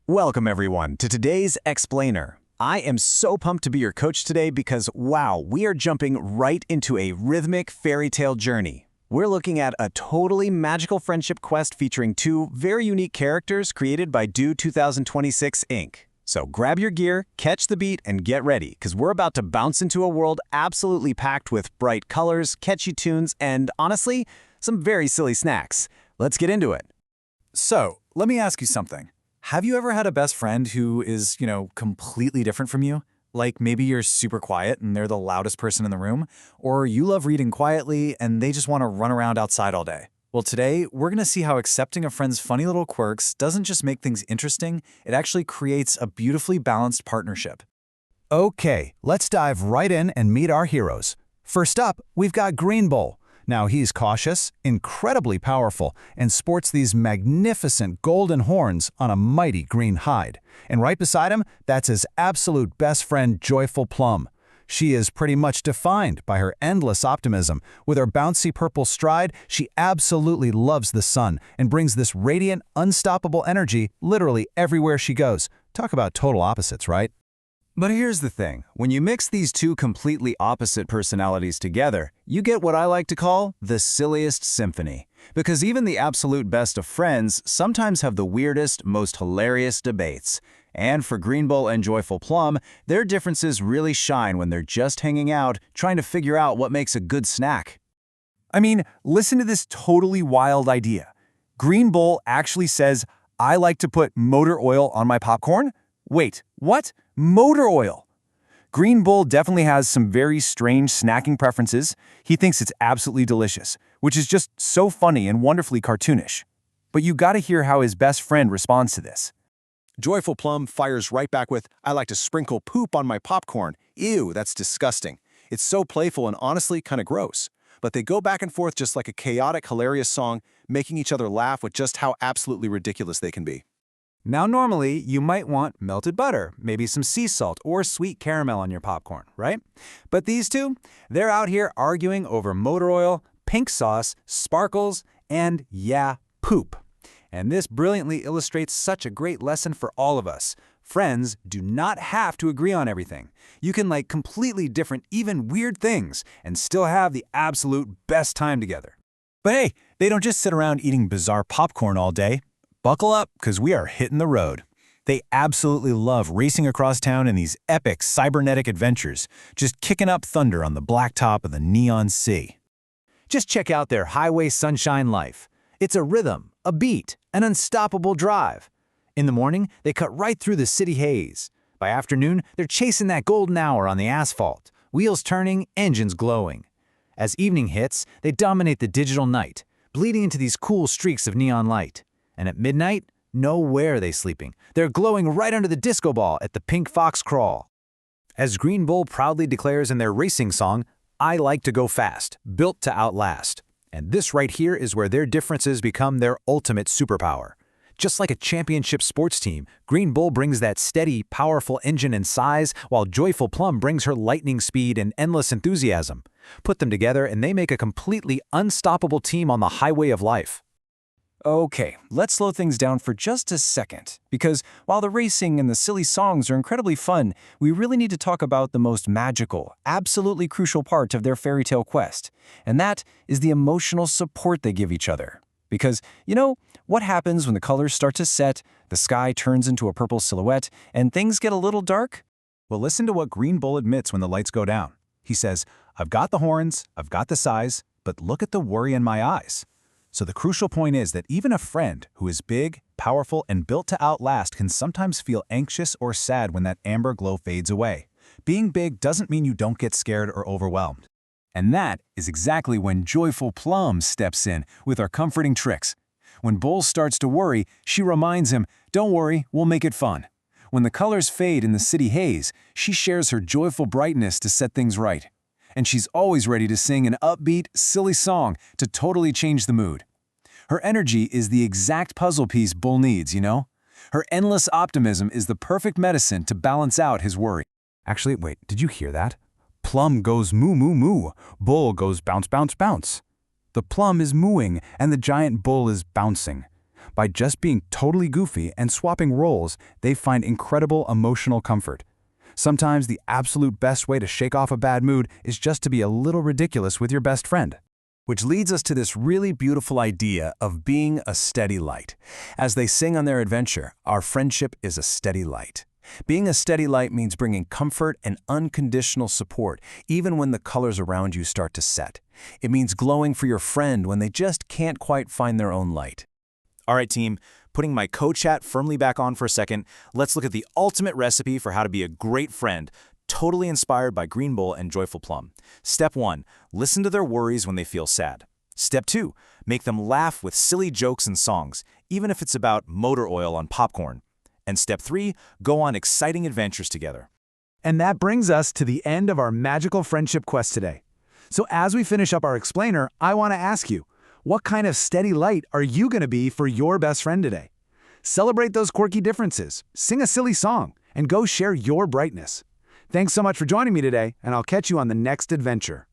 Welcome everyone to today's Explainer. I am so pumped to be your coach today because wow, we are jumping right into a rhythmic fairy tale journey. We're looking at a totally magical friendship quest featuring two very unique characters created by Do 2026 Inc. So grab your gear, catch the beat, and get ready because we're about to bounce into a world absolutely packed with bright colors, catchy tunes, and honestly, some very silly snacks. Let's get into it. So, let me ask you something. Have you ever had a best friend who is, completely different from you? Like maybe you're super quiet and they're the loudest person in the room, or you love reading quietly and they just want to run around outside all day. Well, today, we're going to see how accepting a friend's funny little quirks doesn't just make things interesting, it actually creates a beautifully balanced partnership. Okay, let's dive right in and meet our heroes. First up, we've got Green Bull. Now he's cautious, incredibly powerful, and sports these magnificent golden horns on a mighty green hide. And right beside him, that's his absolute best friend, Joyful Plum. She is pretty much defined by her endless optimism. With her bouncy purple stride, she absolutely loves the sun and brings this radiant, unstoppable energy literally everywhere she goes. Talk about total opposites, right? But here's the thing, when you mix these two completely opposite personalities together, you get what I like to call the silliest symphony. Because even the absolute best of friends sometimes have the weirdest, most hilarious debates. And for Green Bull and Joyful Plum, their differences really shine when they're just hanging out, trying to figure out what makes a good snack. I mean, listen to this totally wild idea. Green Bull actually says, I like to put motor oil on my popcorn? Wait, what? Motor oil! Green Bull definitely has some very strange snacking preferences. He thinks it's absolutely delicious, which is just so funny and wonderfully cartoonish. But you gotta hear how his best friend responds to this. Joyful Plum fires right back with, I like to sprinkle poop on my popcorn. Ew, that's disgusting. It's so playful and honestly kind of gross. But they go back and forth just like a chaotic, hilarious song, making each other laugh with just how absolutely ridiculous they can be. Now normally, you might want melted butter, maybe some sea salt or sweet caramel on your popcorn, right? But these two, they're out here arguing over motor oil, pink sauce, sparkles, and yeah, poop. And this brilliantly illustrates such a great lesson for all of us. Friends do not have to agree on everything. You can like completely different, even weird things, and still have the absolute best time together. But hey, they don't just sit around eating bizarre popcorn all day. Buckle up, because we are hitting the road. They absolutely love racing across town in these epic cybernetic adventures, just kicking up thunder on the blacktop of the neon sea. Just check out their highway sunshine life. It's a rhythm, a beat, an unstoppable drive. In the morning, they cut right through the city haze. By afternoon, they're chasing that golden hour on the asphalt, wheels turning, engines glowing. As evening hits, they dominate the digital night, bleeding into these cool streaks of neon light. And at midnight, nowhere are they sleeping. They're glowing right under the disco ball at the Pink Fox Crawl. As Green Bull proudly declares in their racing song, I like to go fast, built to outlast. And this right here is where their differences become their ultimate superpower. Just like a championship sports team, Green Bull brings that steady, powerful engine and size, while Joyful Plum brings her lightning speed and endless enthusiasm. Put them together and they make a completely unstoppable team on the highway of life. Okay, let's slow things down for just a second, because while the racing and the silly songs are incredibly fun, we really need to talk about the most magical, absolutely crucial part of their fairy tale quest, and that is the emotional support they give each other. Because, what happens when the colors start to set, the sky turns into a purple silhouette, and things get a little dark? Well, listen to what Green Bull admits when the lights go down. He says, I've got the horns, I've got the size, but look at the worry in my eyes. So the crucial point is that even a friend who is big, powerful, and built to outlast can sometimes feel anxious or sad when that amber glow fades away. Being big doesn't mean you don't get scared or overwhelmed. And that is exactly when Joyful Plum steps in with her comforting tricks. When Bull starts to worry, she reminds him, don't worry, we'll make it fun. When the colors fade in the city haze, she shares her joyful brightness to set things right. And she's always ready to sing an upbeat, silly song to totally change the mood. Her energy is the exact puzzle piece Bull needs, Her endless optimism is the perfect medicine to balance out his worry. Actually, wait, did you hear that? Plum goes moo moo moo, Bull goes bounce bounce bounce. The plum is mooing and the giant bull is bouncing. By just being totally goofy and swapping roles, they find incredible emotional comfort. Sometimes the absolute best way to shake off a bad mood is just to be a little ridiculous with your best friend. Which leads us to this really beautiful idea of being a steady light. As they sing on their adventure, our friendship is a steady light. Being a steady light means bringing comfort and unconditional support, even when the colors around you start to set. It means glowing for your friend when they just can't quite find their own light. All right, team, putting my coach hat firmly back on for a second, let's look at the ultimate recipe for how to be a great friend, totally inspired by Green Bull and Joyful Plum. Step 1, listen to their worries when they feel sad. Step 2, make them laugh with silly jokes and songs, even if it's about motor oil on popcorn. And step 3, go on exciting adventures together. And that brings us to the end of our magical friendship quest today. So as we finish up our explainer, I want to ask you, what kind of steady light are you going to be for your best friend today? Celebrate those quirky differences, sing a silly song, and go share your brightness. Thanks so much for joining me today, and I'll catch you on the next adventure.